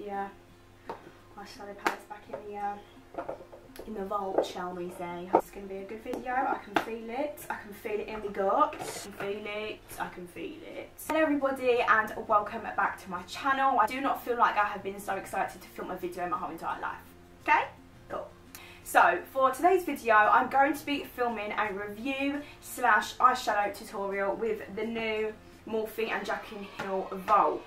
eyeshadow palettes back in the vault, shall we say. It's going to be a good video. I can feel it. I can feel it in the gut. I can feel it. I can feel it. Hello everybody and welcome back to my channel. I do not feel like I have been so excited to film a video in my whole entire life. Okay? Cool. So for today's video I'm going to be filming a review / eyeshadow tutorial with the new Morphe and JACLYN Hill Vault.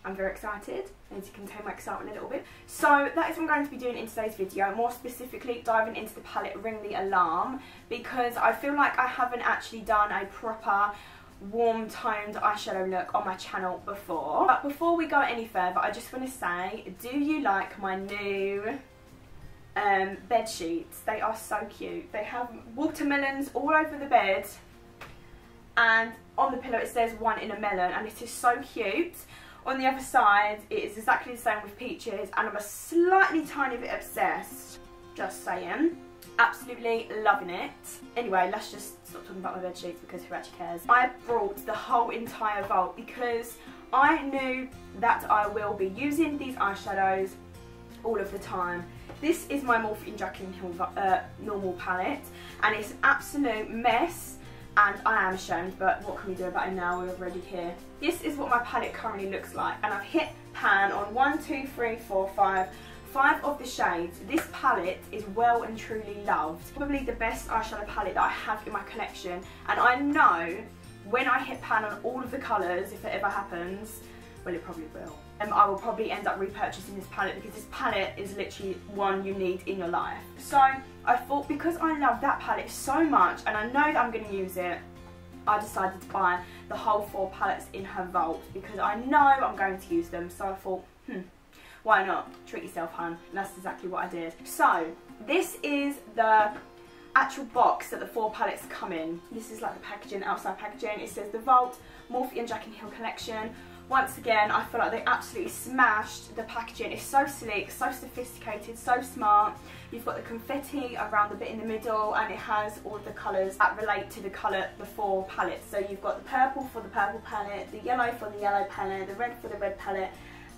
I'm very excited. I need to contain my excitement a little bit. So that is what I'm going to be doing in today's video, more specifically diving into the palette Ring the Alarm, because I feel like I haven't actually done a proper warm toned eyeshadow look on my channel before. But before we go any further, I just want to say, do you like my new bed sheets? They are so cute. They have watermelons all over the bed, and on the pillow it says one in a melon, and it is so cute. On the other side it is exactly the same with peaches, and I'm a slightly tiny bit obsessed, just saying. Absolutely loving it. Anyway, let's just stop talking about my bed sheets because who actually cares. I brought the whole entire vault because I knew that I will be using these eyeshadows all of the time. This is my Morphe and JACLYN Hill normal palette, and it's an absolute mess. And I am ashamed, but what can we do about it now? We're already here. This is what my palette currently looks like, and I've hit pan on 1, 2, 3, 4, 5 of the shades. This palette is well and truly loved. Probably the best eyeshadow palette that I have in my collection, and I know when I hit pan on all of the colours, if it ever happens, well, it probably will, I will probably end up repurchasing this palette because this palette is literally one you need in your life. So I thought, because I love that palette so much and I know that I'm going to use it, I decided to buy the whole 4 palettes in her vault because I know I'm going to use them. So I thought, why not? Treat yourself, hun. And that's exactly what I did. So this is the actual box that the 4 palettes come in. This is like the packaging, outside packaging. It says the Vault Morphe and JACLYN Hill Collection. Once again, I feel like they absolutely smashed the packaging. It's so sleek, so sophisticated, so smart. You've got the confetti around the bit in the middle, and it has all of the colours that relate to the colour, the 4 palettes. So you've got the purple for the purple palette, the yellow for the yellow palette, the red for the red palette,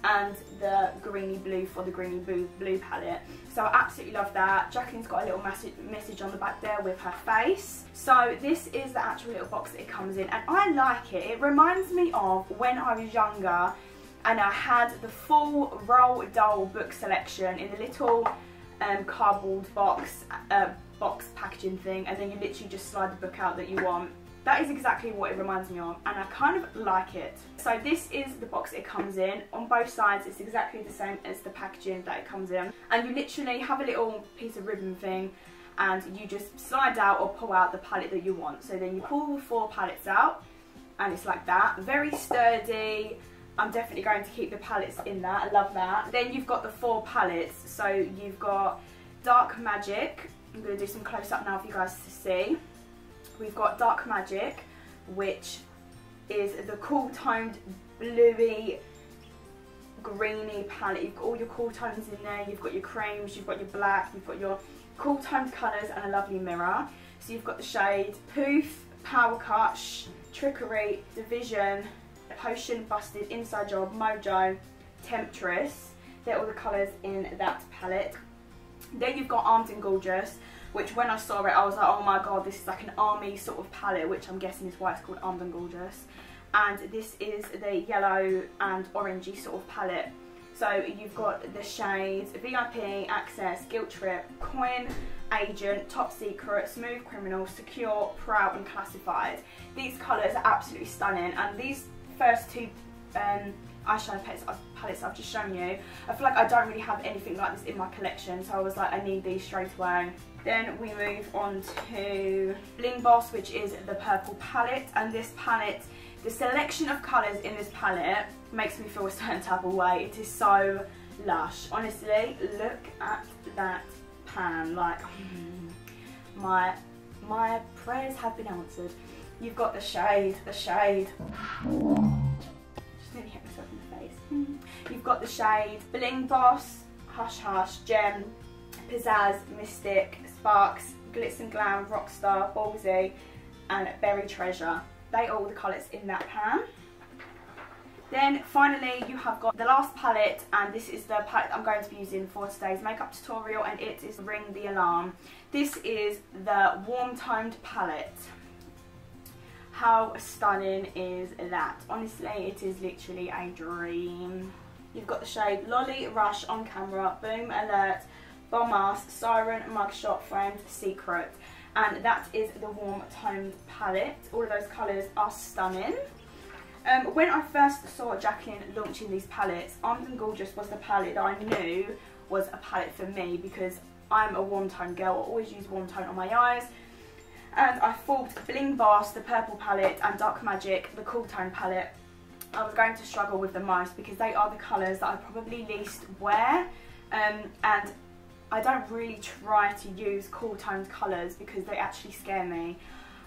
and the greeny blue for the greeny blue palette. So I absolutely love that. JACLYN's got a little message on the back there with her face. So this is the actual little box that it comes in, and I like it. It reminds me of when I was younger and I had the full Roald Dahl book selection in the little cardboard box packaging thing, and then you literally just slide the book out that you want. That is exactly what it reminds me of, and I kind of like it. So this is the box it comes in. On both sides it's exactly the same as the packaging that it comes in, and you literally have a little piece of ribbon thing and you just slide out or pull out the palette that you want. So then you pull the 4 palettes out and it's like that. Very sturdy. I'm definitely going to keep the palettes in that. I love that. Then you've got the 4 palettes. So you've got Dark Magic. I'm going to do some close up now for you guys to see. We've got Dark Magic, which is the cool toned bluey greeny palette. You've got all your cool tones in there. You've got your creams, you've got your black, you've got your cool toned colours, and a lovely mirror. So you've got the shade Poof, Power Cut, Trickery, Division, Potion, Busted, Inside Job, Mojo, Temptress. They're all the colours in that palette. Then you've got Armed and Gorgeous, which when I saw it I was like, oh my god, this is like an army sort of palette, which I'm guessing is why it's called Armed and Gorgeous. And this is the yellow and orangey sort of palette. So you've got the shades VIP, Access, Guilt Trip, Coin, Agent, Top Secret, Smooth Criminal, Secure, Proud and Classified. These colours are absolutely stunning, and these first 2 eyeshadow palettes I've just shown you, I feel like I don't really have anything like this in my collection, so I was like, I need these straight away. Then we move on to Bling Boss, which is the purple palette, and this palette, the selection of colours in this palette makes me feel a certain type of way. It is so lush. Honestly, look at that pan. Like, my prayers have been answered. You've got the shade. Just nearly hit myself in the face. You've got the shade Bling Boss, Hush Hush, Gem, Pizzazz, Mystic, Sparks, Glitz and Glam, Rockstar, Ballsy, and Berry Treasure. They are all the colours in that pan. Then finally you have got the last palette, and this is the palette I'm going to be using for today's makeup tutorial, and it is Ring the Alarm. This is the warm toned palette. How stunning is that? Honestly, it is literally a dream. You've got the shade Lolly, Rush, On Camera, Boom, Alert, Bombass, Siren, Mugshot, Framed, Secret. And that is the warm toned palette. All of those colours are stunning. When I first saw JACLYN launching these palettes, Armed and Gorgeous was the palette that I knew was a palette for me, because I'm a warm tone girl. I always use warm tone on my eyes. And I thought Bling Boss, the purple palette, and Dark Magic, the cool tone palette, I was going to struggle with the most, because they are the colours that I probably least wear. And I don't really try to use cool toned colours because they actually scare me.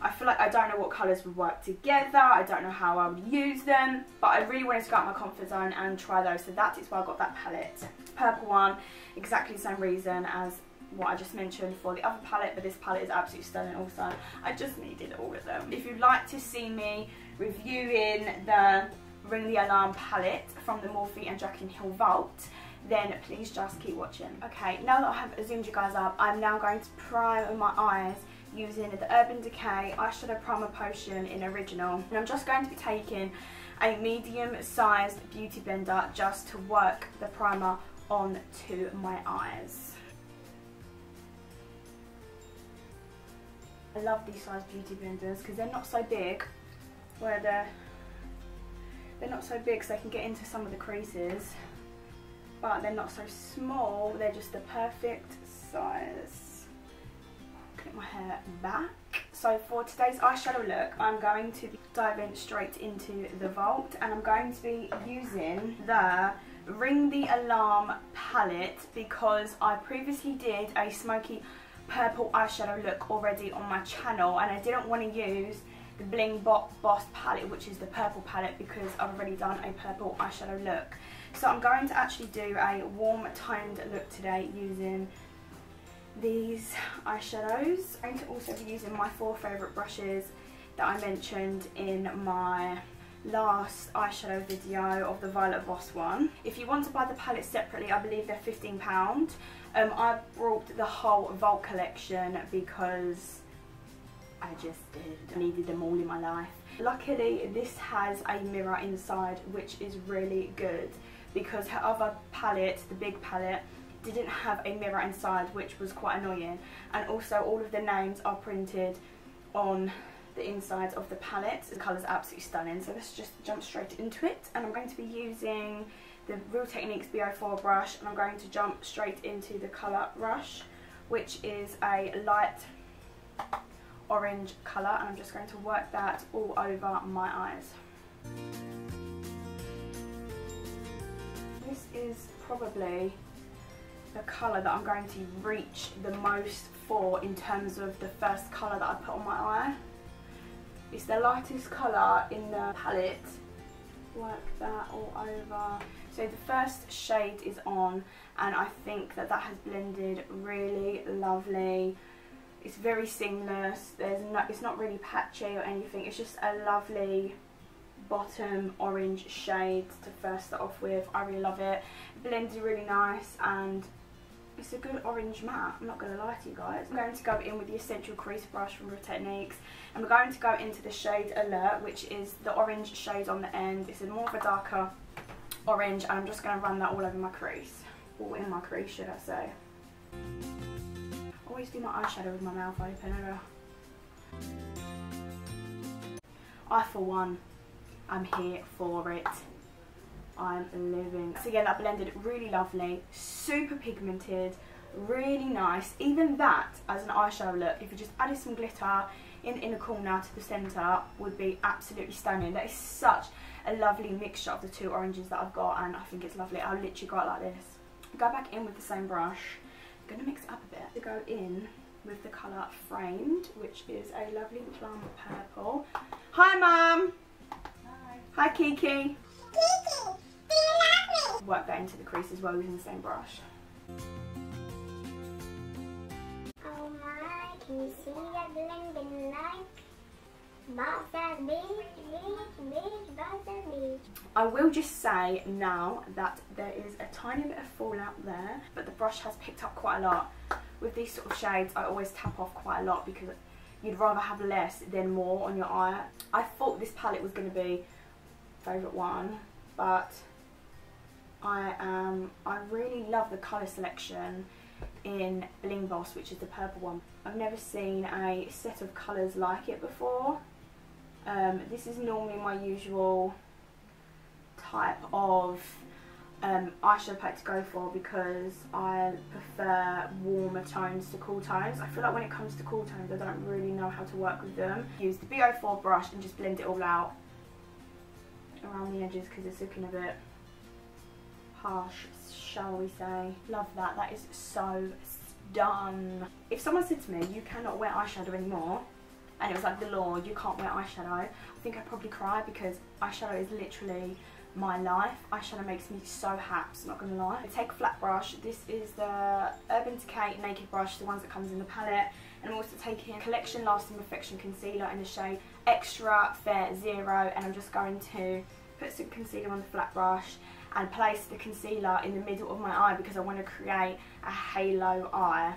I feel like I don't know what colours would work together, I don't know how I would use them, but I really wanted to go out my comfort zone and try those, so that is why I got that palette. Purple one, exactly the same reason as what I just mentioned for the other palette, but this palette is absolutely stunning also. I just needed all of them. If you'd like to see me reviewing the Ring the Alarm palette from the Morphe and JACLYN Hill Vault, then please just keep watching. Okay, now that I have zoomed you guys up, I'm now going to prime my eyes using the Urban Decay Eyeshadow Primer Potion in Original. And I'm just going to be taking a medium-sized beauty blender just to work the primer onto my eyes. I love these size beauty blenders because they're not so big, where they're not so big so they can get into some of the creases, but they're not so small, they're just the perfect size. Get my hair back. So for today's eyeshadow look, I'm going to be diving straight into the Vault, and I'm going to be using the Ring the Alarm palette because I previously did a smoky purple eyeshadow look already on my channel, and I didn't want to use the Bling Boss palette, which is the purple palette, because I've already done a purple eyeshadow look. So I'm going to actually do a warm toned look today using these eyeshadows. I'm going to also be using my 4 favourite brushes that I mentioned in my last eyeshadow video of the Violet Voss one. If you want to buy the palettes separately, I believe they're £15. I brought the whole Vault collection because I just did. I needed them all in my life. Luckily this has a mirror inside, which is really good, because her other palette, the big palette, didn't have a mirror inside, which was quite annoying. And also all of the names are printed on the insides of the palette. The colours are absolutely stunning, so let's just jump straight into it. And I'm going to be using the Real Techniques BO4 brush, and I'm going to jump straight into the colour Rush, which is a light orange colour, and I'm just going to work that all over my eyes. This is probably the colour that I'm going to reach the most for in terms of the first colour that I put on my eye. It's the lightest colour in the palette. Work that all over. So the first shade is on, and I think that has blended really lovely. It's very seamless. It's not really patchy or anything. It's just a lovely bottom orange shade to first start off with. I really love it. It blends really nice, and it's a good orange matte, I'm not going to lie to you guys. I'm going to go in with the Essential Crease Brush from Real Techniques, and we're going to go into the shade Alert, which is the orange shade on the end. It's a more of a darker orange, and I'm just going to run that all over my crease. Or in my crease, should I say. I always do my eyeshadow with my mouth open, ever. I, for one, I'm here for it. I'm living. So yeah, that blended really lovely, super pigmented, really nice. Even that as an eyeshadow look, if you just added some glitter in the inner corner to the centre, would be absolutely stunning. That is such a lovely mixture of the two oranges that I've got, and I think it's lovely. I'll literally go out like this. Go back in with the same brush. I'm going to mix it up a bit. To go in with the colour Framed, which is a lovely plum purple. Hi Mum! Hi. Hi Kiki! Kiki! Work that into the crease as well using the same brush. Oh my, can you see that blending like? I will just say now that there is a tiny bit of fallout there, but the brush has picked up quite a lot. With these sort of shades, I always tap off quite a lot because you'd rather have less than more on your eye. I thought this palette was going to be favourite one, but I really love the colour selection in Bling Boss, which is the purple one. I've never seen a set of colours like it before. This is normally my usual type of eyeshadow palette to go for because I prefer warmer tones to cool tones. I feel like when it comes to cool tones, I don't really know how to work with them. Use the B04 brush and just blend it all out around the edges because it's looking a bit harsh, shall we say. Love that. That is so done. If someone said to me, you cannot wear eyeshadow anymore, and it was like the law, you can't wear eyeshadow, I think I'd probably cry because eyeshadow is literally my life. Eyeshadow makes me so happy, not gonna lie. I take a flat brush. This is the Urban Decay Naked Brush, the ones that comes in the palette. And I'm also taking Collection Lasting Perfection Concealer in the shade Extra Fair Zero, and I'm just going to put some concealer on the flat brush and place the concealer in the middle of my eye because I want to create a halo eye.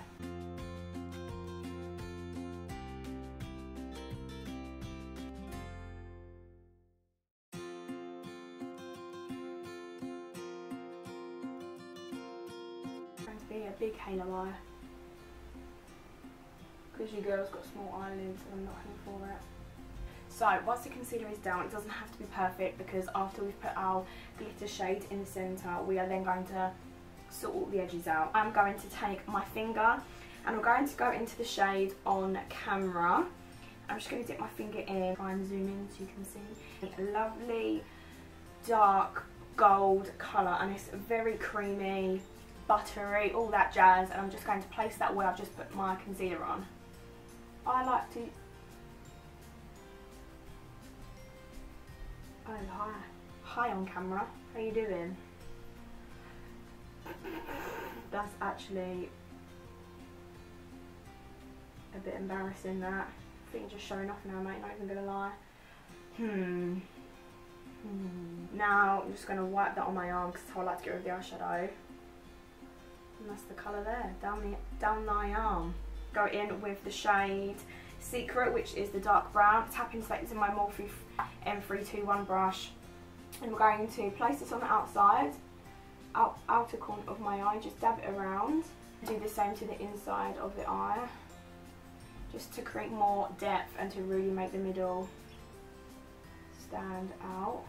Going to be a big halo eye because you girls got small eyelids and I'm not here for it. So once the concealer is down, it doesn't have to be perfect because after we've put our glitter shade in the centre, we are then going to sort all the edges out. I'm going to take my finger and I'm going to go into the shade On Camera. I'm just going to dip my finger in, try and zoom in so you can see. A lovely dark gold colour, and it's very creamy, buttery, all that jazz, and I'm just going to place that where I've just put my concealer on. I like to... Oh, hi. Hi On Camera. How you doing? That's actually a bit embarrassing, that. I think you're just showing off now, mate, not even gonna lie. Now I'm just gonna wipe that on my arm because I like to get rid of the eyeshadow. And that's the colour there, down my arm. Go in with the shade Secret, which is the dark brown. Tap into that using my Morphe M321 brush, and we're going to place this on the outer corner of my eye. Just dab it around. Do the same to the inside of the eye, just to create more depth and to really make the middle stand out.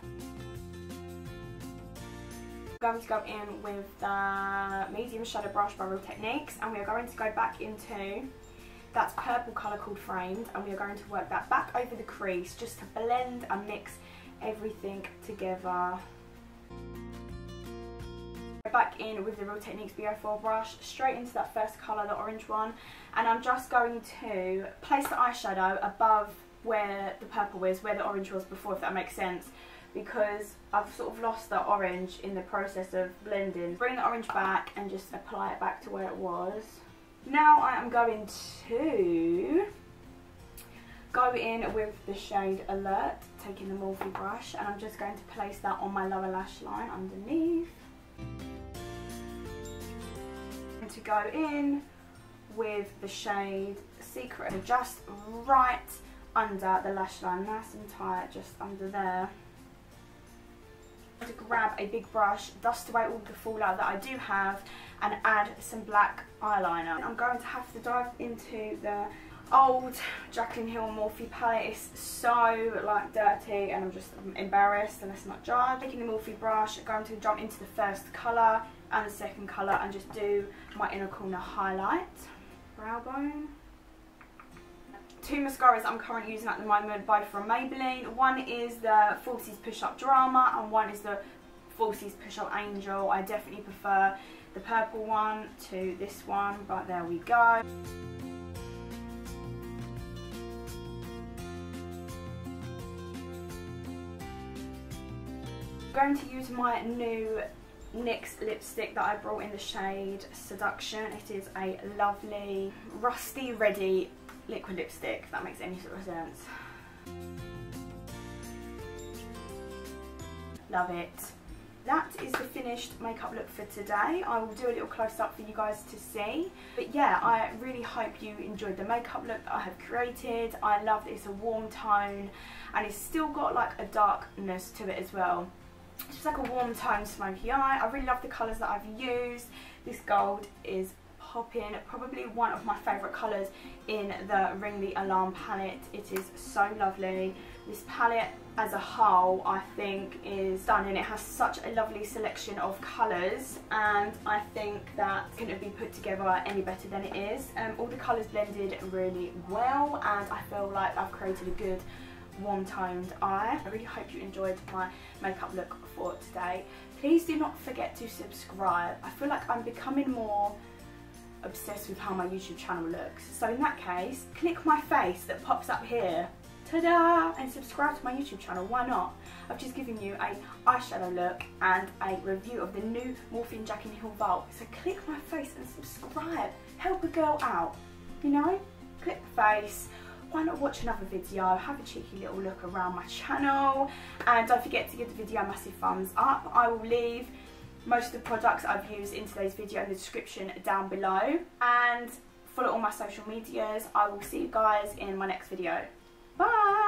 I'm going to go in with the medium shadow brush by Real Techniques, and we are going to go back into that purple colour called Framed, and we are going to work that back over the crease just to blend and mix everything together. Back in with the Real Techniques B04 brush, straight into that first colour, the orange one, and I'm just going to place the eyeshadow above where the purple is, where the orange was before, if that makes sense, because I've sort of lost the orange in the process of blending. Bring the orange back and just apply it back to where it was. Now I am going to go in with the shade Alert, taking the Morphe brush, and I'm just going to place that on my lower lash line underneath. And to go in with the shade Secret, just right under the lash line, nice and tight, just under there. To grab a big brush, dust away all the fallout that I do have, and add some black eyeliner. I'm going to have to dive into the old JACLYN Hill Morphe palette. It's so like dirty and I'm embarrassed, and let's not judge. Taking the Morphe brush, going to jump into the first colour and the second colour and just do my inner corner highlight. Brow bone. Two mascaras I'm currently using at the moment, both from Maybelline. One is the Falsies Push Up Drama and one is the Falsies Push Up Angel. I definitely prefer the purple one to this one, but there we go. I'm going to use my new NYX lipstick that I brought in the shade Seduction. It is a lovely rusty ready liquid lipstick, if that makes any sort of sense. Love it. That is the finished makeup look for today. I will do a little close up for you guys to see. But yeah, I really hope you enjoyed the makeup look that I have created. I love that it's a warm tone and it's still got like a darkness to it as well. It's just like a warm tone smoky eye. I really love the colours that I've used. This gold is popping, probably one of my favourite colours in the Ring the Alarm palette. It is so lovely. This palette as a whole I think is stunning. It has such a lovely selection of colours and I think that couldn't be put together any better than it is. All the colours blended really well and I feel like I've created a good warm toned eye. I really hope you enjoyed my makeup look for today. Please do not forget to subscribe. I feel like I'm becoming more obsessed with how my YouTube channel looks. So in that case, click my face that pops up here, ta-da, and subscribe to my YouTube channel. Why not? I've just given you a eyeshadow look and a review of the new Morphe JACLYN Hill Vault. So click my face and subscribe. Help a girl out, you know? Click the face. Why not watch another video, have a cheeky little look around my channel, and don't forget to give the video a massive thumbs up. I will leave most of the products I've used in today's video in the description down below, and follow all my social medias. I will see you guys in my next video. Bye!